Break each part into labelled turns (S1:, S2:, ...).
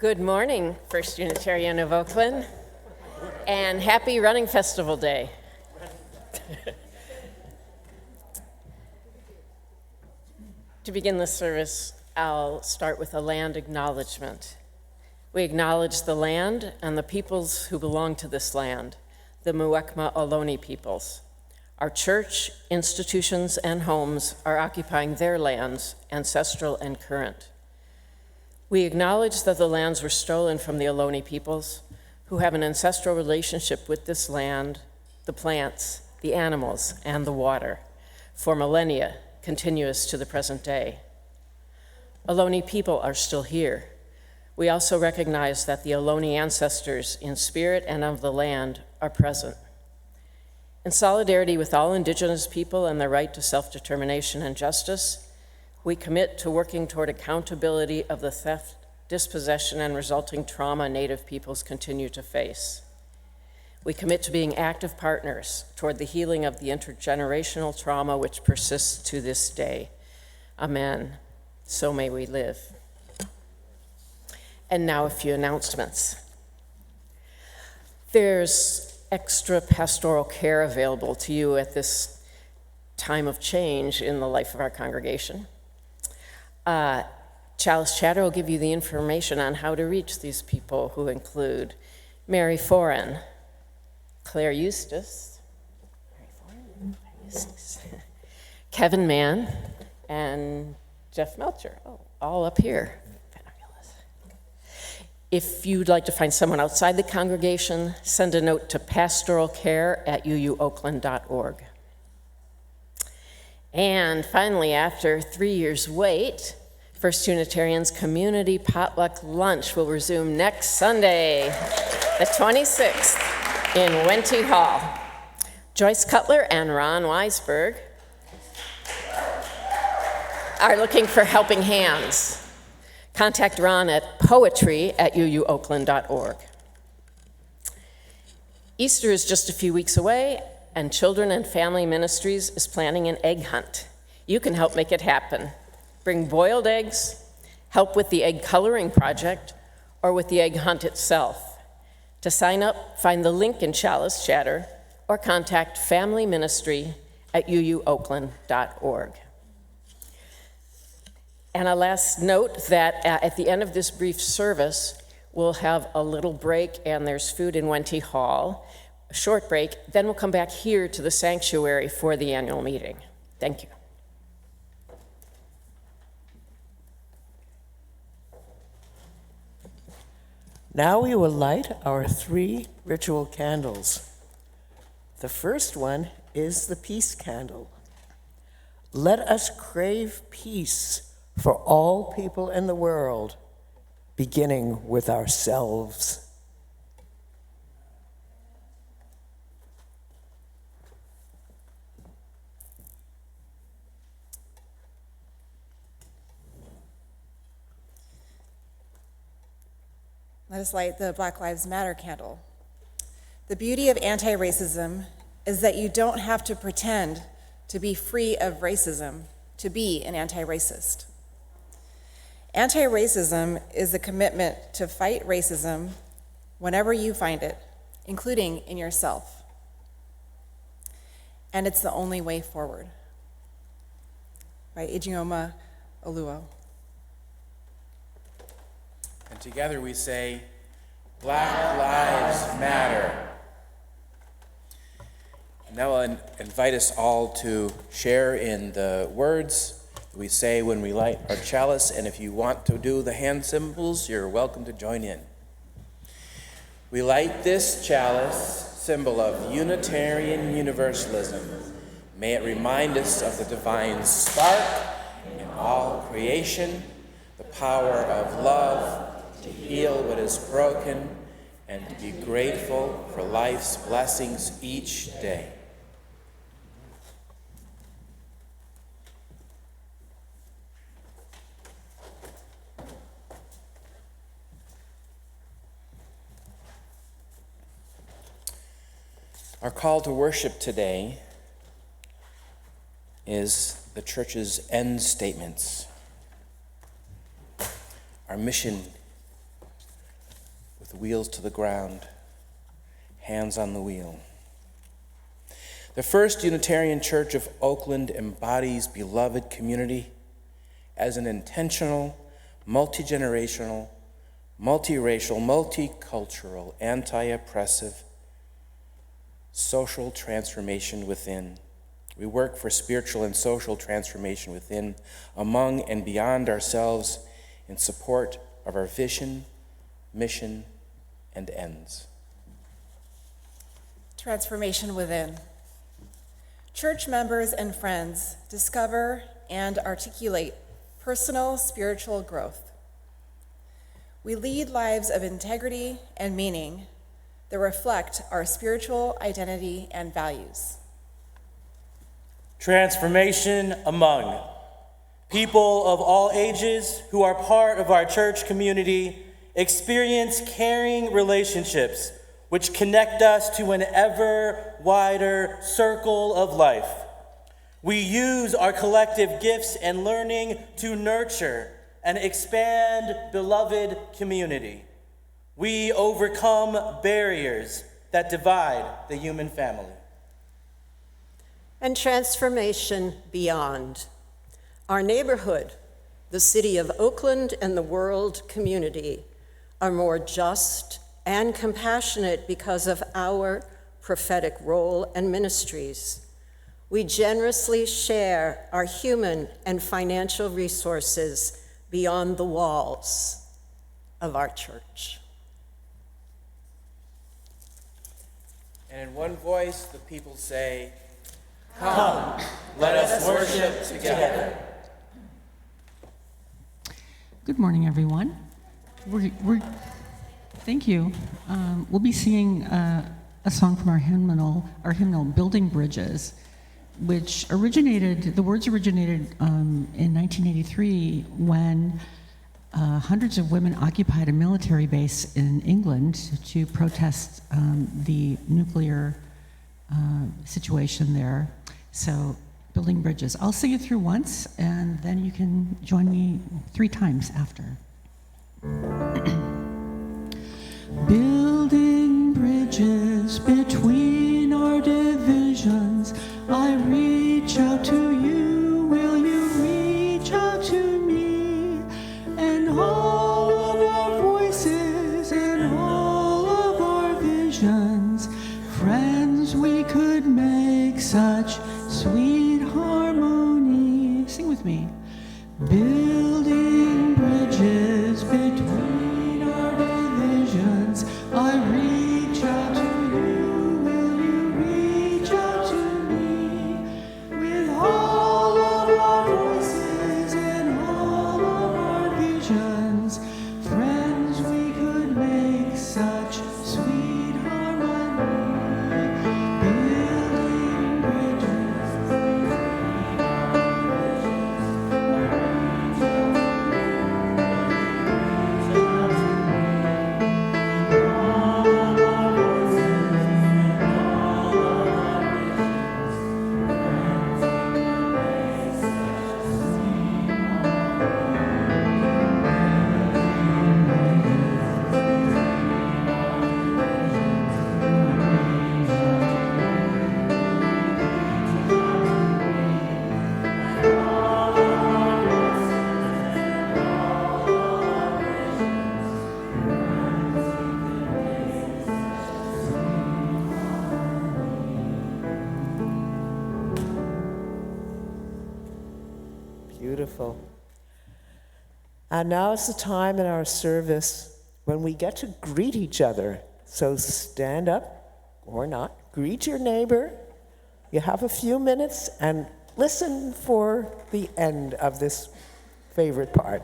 S1: Good morning, First Unitarian of Oakland, and happy Running Festival Day. To begin this service, I'll start with a land acknowledgement. We acknowledge the land and the peoples who belong to this land, the Muwekma Ohlone peoples. Our church, institutions, and homes are occupying their lands, ancestral and current. We acknowledge that the lands were stolen from the Ohlone peoples, who have an ancestral relationship with this land, the plants, the animals, and the water, for millennia, continuous to the present day. Ohlone people are still here. We also recognize that the Ohlone ancestors in spirit and of the land are present. In solidarity with all Indigenous people and their right to self-determination and justice, we commit to working toward accountability of the theft, dispossession, and resulting trauma Native peoples continue to face. We commit to being active partners toward the healing of the intergenerational trauma which persists to this day. Amen. So may we live. And now a few announcements. There's extra pastoral care available to you at this time of change in the life of our congregation. Chalice Chatter will give you the information on how to reach these people, who include Mary Foran, Claire Eustace, Kevin Mann, and Jeff Melcher, all up here. Fabulous. If you'd like to find someone outside the congregation, send a note to pastoralcare@uuoakland.org. And finally, after 3 years' wait, First Unitarian's Community Potluck Lunch will resume next Sunday, the 26th, in Wente Hall. Joyce Cutler and Ron Weisberg are looking for helping hands. Contact Ron at poetry@uuoakland.org. Easter is just a few weeks away, and Children and Family Ministries is planning an egg hunt. You can help make it happen. Bring boiled eggs, help with the egg coloring project, or with the egg hunt itself. To sign up, find the link in Chalice Chatter or contact familyministry@uuoakland.org. And a last note that at the end of this brief service, we'll have a little break and there's food in Wente Hall, a short break, then we'll come back here to the sanctuary for the annual meeting. Thank you.
S2: Now we will light our 3 ritual candles. The first one is the peace candle. Let us crave peace for all people in the world, beginning with ourselves.
S3: Let us light the Black Lives Matter candle. The beauty of anti-racism is that you don't have to pretend to be free of racism to be an anti-racist. Anti-racism is a commitment to fight racism whenever you find it, including in yourself. And it's the only way forward. By Ijeoma Oluo.
S4: And together we say, Black Lives Matter. And now I'll invite us all to share in the words we say when we light our chalice, and if you want to do the hand symbols, you're welcome to join in. We light this chalice, symbol of Unitarian Universalism. May it remind us of the divine spark in all creation, the power of love, to heal what is broken, and to be grateful for life's blessings each day. Our call to worship today is the church's end statements. Our mission with wheels to the ground, hands on the wheel. The First Unitarian Church of Oakland embodies beloved community as an intentional, multi-generational, multiracial, multicultural, anti-oppressive social transformation within. We work for spiritual and social transformation within, among and beyond ourselves, in support of our vision, mission, and ends.
S3: Transformation within. Church members and friends discover and articulate personal spiritual growth. We lead lives of integrity and meaning that reflect our spiritual identity and values.
S5: Transformation among people of all ages who are part of our church community experience caring relationships which connect us to an ever wider circle of life. We use our collective gifts and learning to nurture and expand beloved community. We overcome barriers that divide the human family.
S6: And transformation beyond. Our neighborhood, the city of Oakland, and the world community are more just and compassionate because of our prophetic role and ministries. We generously share our human and financial resources beyond the walls of our church.
S4: And in one voice, the people say,
S5: Come, let us worship together.
S7: Good morning, everyone. Thank you. We'll be singing a song from our hymnal, Building Bridges, which the words originated in 1983 when hundreds of women occupied a military base in England to protest the nuclear situation there. So, Building Bridges. I'll sing it through once, and then you can join me 3 times after. Building bridges between our divisions, I reach out to you, will you reach out to me? And all of our voices and all of our visions, friends, we could make such sweet harmony. Sing with me. Building bridges between our divisions, I reach out to you, will you reach out to me? With all of our voices and all of our visions, friends, we could make such sweet harmony. Building bridges.
S2: Beautiful. And now is the time in our service when we get to greet each other. So stand up or not, greet your neighbor. You have a few minutes and listen for the end of this favorite part.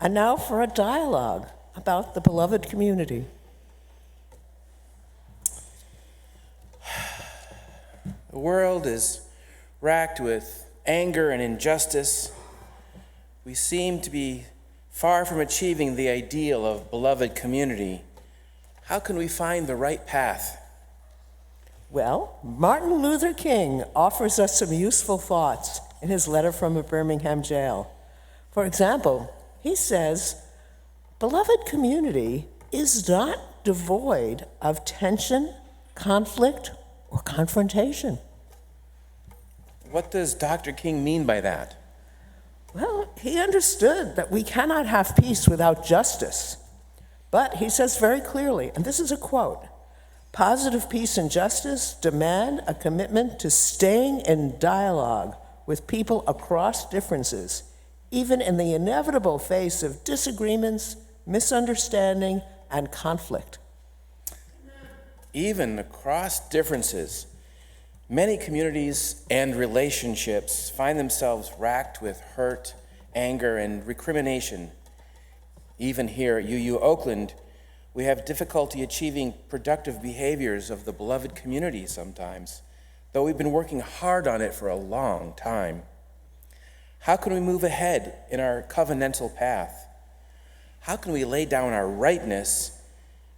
S2: And now for a dialogue about the beloved community.
S4: The world is racked with anger and injustice. We seem to be far from achieving the ideal of beloved community. How can we find the right path?
S2: Well, Martin Luther King offers us some useful thoughts in his letter from a Birmingham jail. For example, he says, "Beloved community is not devoid of tension, conflict, or confrontation."
S4: What does Dr. King mean by that?
S2: Well, he understood that we cannot have peace without justice. But he says very clearly, and this is a quote, "Positive peace and justice demand a commitment to staying in dialogue with people across differences, even in the inevitable face of disagreements, misunderstanding, and conflict."
S4: Even across differences, many communities and relationships find themselves racked with hurt, anger, and recrimination. Even here at UU Oakland, we have difficulty achieving productive behaviors of the beloved community sometimes, though we've been working hard on it for a long time. How can we move ahead in our covenantal path? How can we lay down our rightness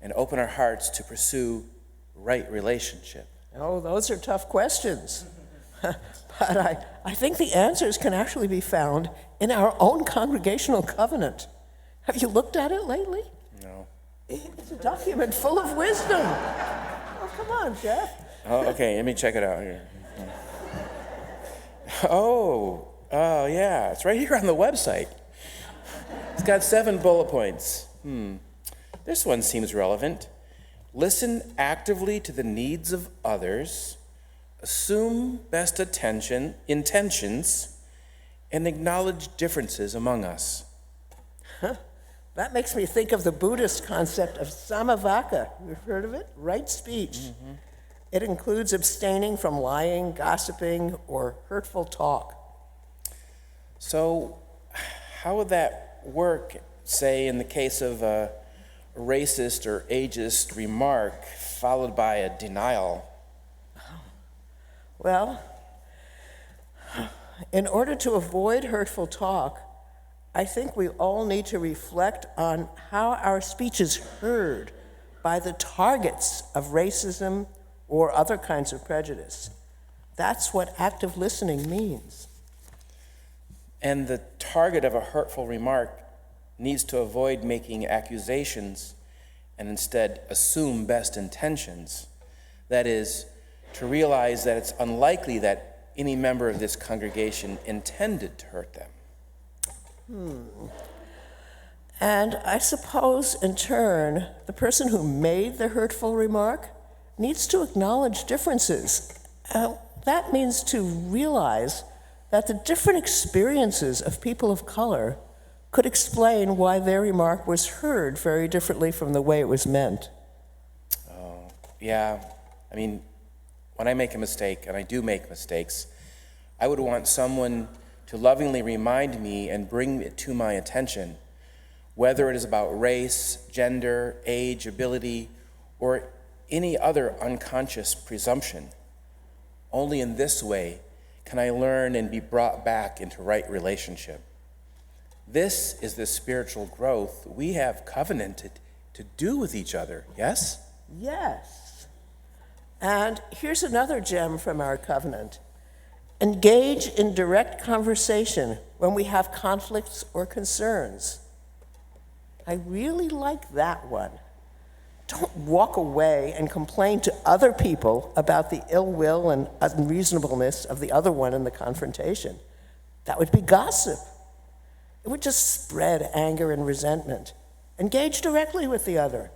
S4: and open our hearts to pursue right relationship?
S2: Oh, those are tough questions. But I think the answers can actually be found in our own congregational covenant. Have you looked at it lately?
S4: No.
S2: It's a document full of wisdom. Oh, come on, Jeff.
S4: Oh, okay, let me check it out here. Oh, yeah, it's right here on the website. It's got 7 bullet points. This one seems relevant. Listen actively to the needs of others, assume best intentions, and acknowledge differences among us.
S2: That makes me think of the Buddhist concept of samavaka. You've heard of it? Right speech. It includes abstaining from lying, gossiping, or hurtful talk.
S4: So, how would that work, say, in the case of a racist or ageist remark followed by a denial?
S2: Well, in order to avoid hurtful talk, I think we all need to reflect on how our speech is heard by the targets of racism or other kinds of prejudice. That's what active listening means.
S4: And the target of a hurtful remark needs to avoid making accusations and instead assume best intentions. That is, to realize that it's unlikely that any member of this congregation intended to hurt them.
S2: And I suppose, in turn, the person who made the hurtful remark needs to acknowledge differences. That means to realize that the different experiences of people of color could explain why their remark was heard very differently from the way it was meant.
S4: Oh, yeah. I mean, when I make a mistake, and I do make mistakes, I would want someone to lovingly remind me and bring it to my attention, whether it is about race, gender, age, ability, or any other unconscious presumption. Only in this way can I learn and be brought back into right relationship. This is the spiritual growth we have covenanted to do with each other, yes?
S2: Yes. And here's another gem from our covenant. Engage in direct conversation when we have conflicts or concerns. I really like that one. Don't walk away and complain to other people about the ill will and unreasonableness of the other one in the confrontation. That would be gossip. It would just spread anger and resentment. Engage directly with the other,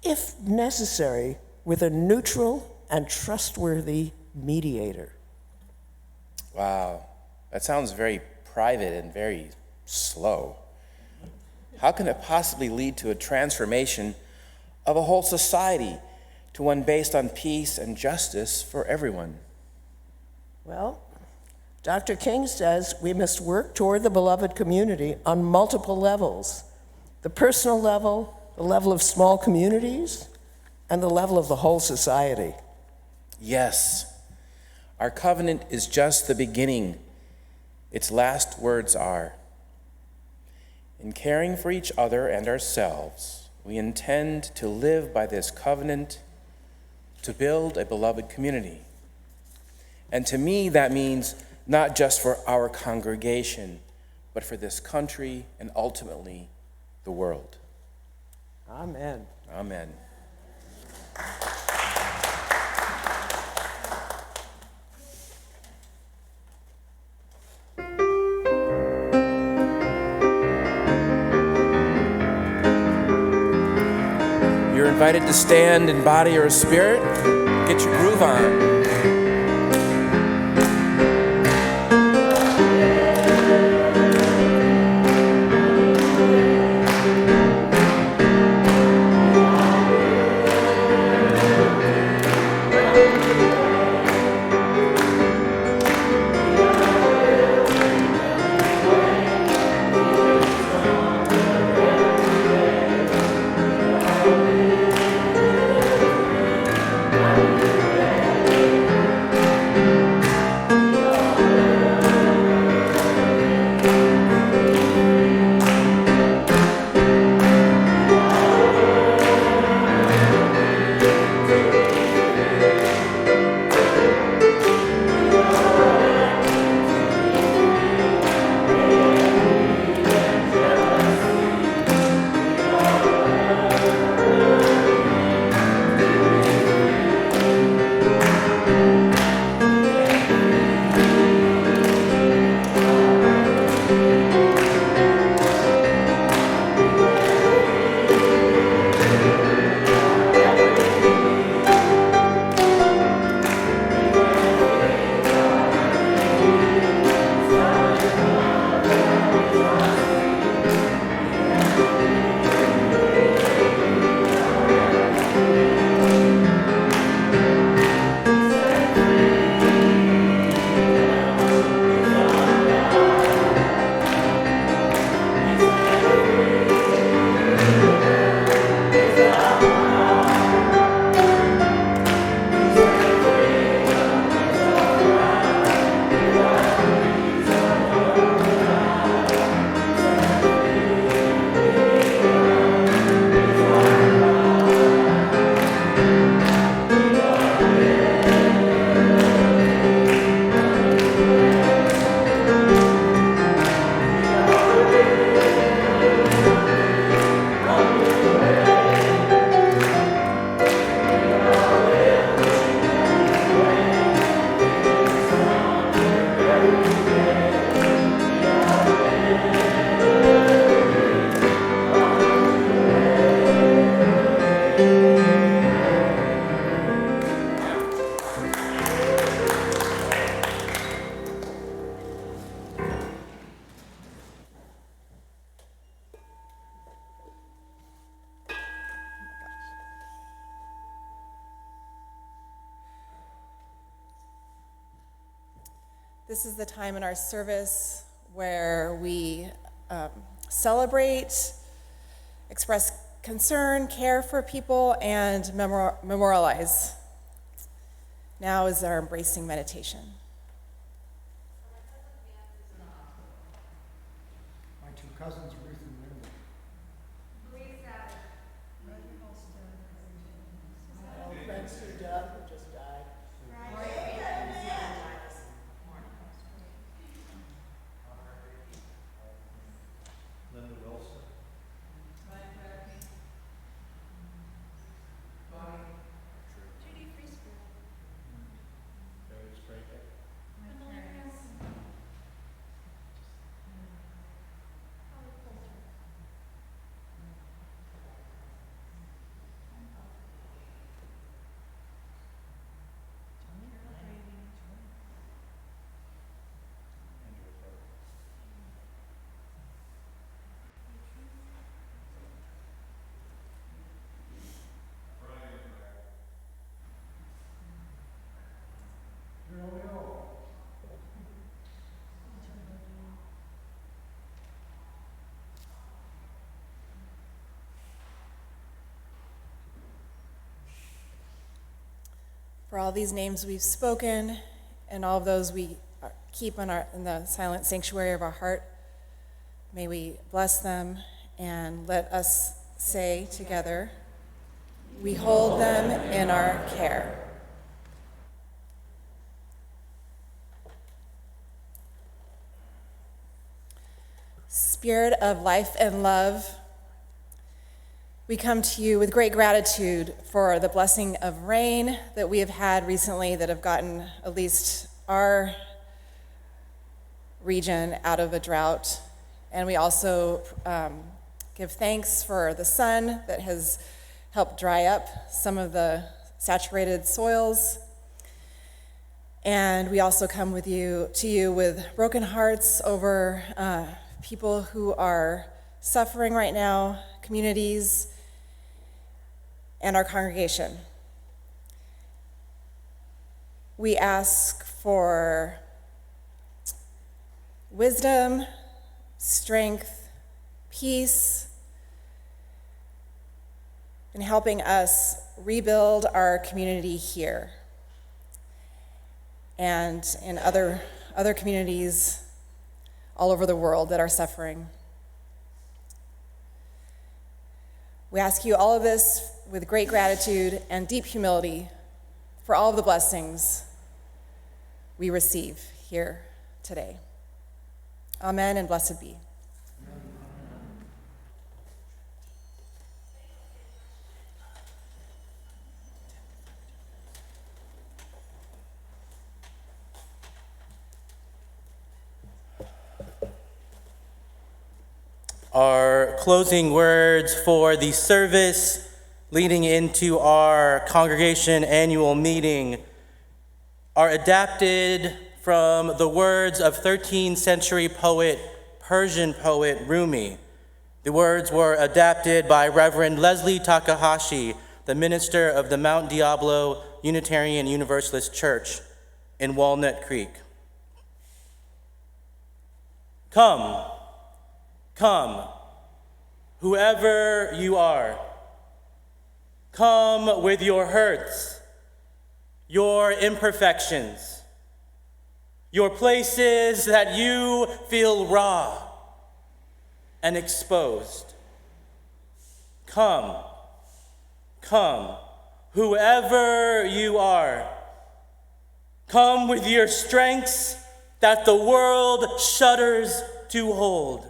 S2: if necessary, with a neutral and trustworthy mediator.
S4: Wow, that sounds very private and very slow. How can it possibly lead to a transformation of a whole society to one based on peace and justice for everyone?
S2: Well, Dr. King says we must work toward the beloved community on multiple levels: the personal level, the level of small communities, and the level of the whole society.
S4: Yes, our covenant is just the beginning. Its last words are, in caring for each other and ourselves, we intend to live by this covenant to build a beloved community. And to me, that means not just for our congregation, but for this country and ultimately the world.
S2: Amen.
S4: Amen. You're invited to stand in body or spirit. Get your groove on.
S3: This is the time in our service where we celebrate, express concern, care for people, and memorialize. Now is our embracing meditation.
S8: My two cousins, Ruth and Linda.
S2: Friends who died, who just died.
S8: Linda Wilson. Judy Freesburg. Jody Spraker.
S3: for all these names we've spoken and all of those we keep in the silent sanctuary of our heart. May we bless them and let us say together, we hold them in our care. Spirit of life and love, we come to you with great gratitude for the blessing of rain that we have had recently that have gotten at least our region out of a drought. And we also give thanks for the sun that has helped dry up some of the saturated soils. And we also come to you with broken hearts over people who are suffering right now, communities, and our congregation. We ask for wisdom, strength, peace, in helping us rebuild our community here and in other communities all over the world that are suffering. We ask you all of this with great gratitude and deep humility for all of the blessings we receive here today. Amen and blessed be.
S5: Our closing words for the service leading into our congregation annual meeting are adapted from the words of 13th century Persian poet Rumi. The words were adapted by Reverend Leslie Takahashi, the minister of the Mount Diablo Unitarian Universalist Church in Walnut Creek. Come, come, whoever you are. Come with your hurts, your imperfections, your places that you feel raw and exposed. Come, come, whoever you are. Come with your strengths that the world shudders to hold.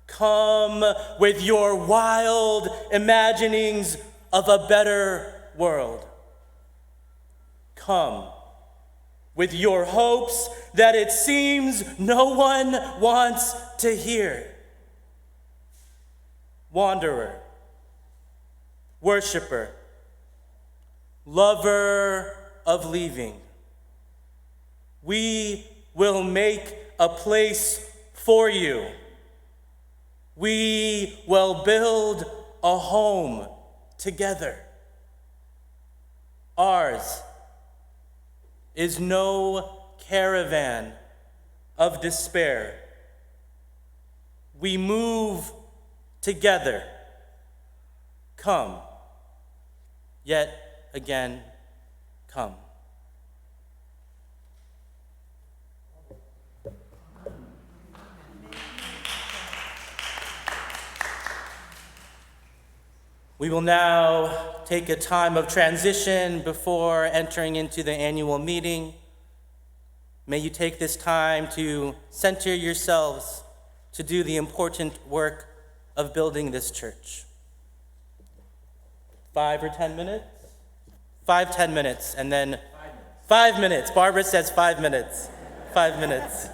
S5: Come with your wild imaginings of a better world. Come with your hopes that it seems no one wants to hear. Wanderer, worshiper, lover of leaving, we will make a place for you. We will build a home together. Ours is no caravan of despair. We move together. Come, yet again, come. We will now take a time of transition before entering into the annual meeting. May you take this time to center yourselves to do the important work of building this church. 5 or 10 minutes? 5, 10 minutes, and then 5 minutes. Barbara says 5 minutes. 5 minutes.